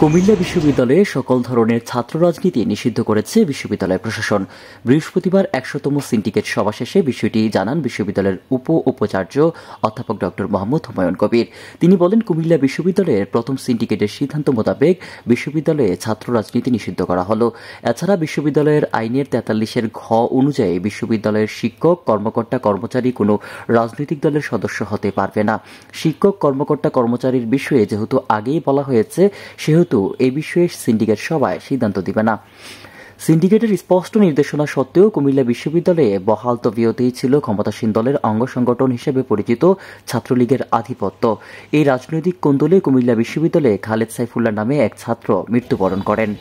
কুমিল্লা বিশ্ববিদ্যালয়ে সকল ধরনের ছাত্র রাজনীতি নিষিদ্ধ করেছে বিশ্ববিদ্যালয় প্রশাসন। বৃহস্পতিবার ১০০তম সিন্ডিকেট সভা শেষে বিষয়টি জানান বিশ্ববিদ্যালয়ের উপাচার্য অধ্যাপক ড মোহাম্মদ হুমায়ুন কবির। তিনি বলেন, কুমিল্লা বিশ্ববিদ্যালয়ের প্রথম সিন্ডিকেটের সিদ্ধান্ত মোতাবেক বিশ্ববিদ্যালয়ে ছাত্র রাজনীতি নিষিদ্ধ করা হলো। এছাড়া বিশ্ববিদ্যালয়ের আইনের ৪৩-এর ঘ অনুযায়ী বিশ্ববিদ্যালয়ের শিক্ষক, কর্মকর্তা, কর্মচারী কোনো রাজনৈতিক দলের সদস্য হতে পারবে না। শিক্ষক, কর্মকর্তা, কর্মচারীর বিষয়ে যেহেতু আগেই বলা হয়েছে, সেহেতু এ বিষয়ে সিন্ডিকেট সভায় সিদ্ধান্ত দিবে না। সিন্ডিকেটের স্পষ্ট নির্দেশনা সত্ত্বেও কুমিল্লা বিশ্ববিদ্যালয়ে বহাল তবিয়তেই ছিল ক্ষমতাসীন দলের অঙ্গ সংগঠন হিসেবে পরিচিত ছাত্রলীগের আধিপত্য। এই রাজনৈতিক কোন্দলে কুমিল্লা বিশ্ববিদ্যালয়ে খালেদ সাইফুল্লাহ নামে এক ছাত্র মৃত্যুবরণ করেন।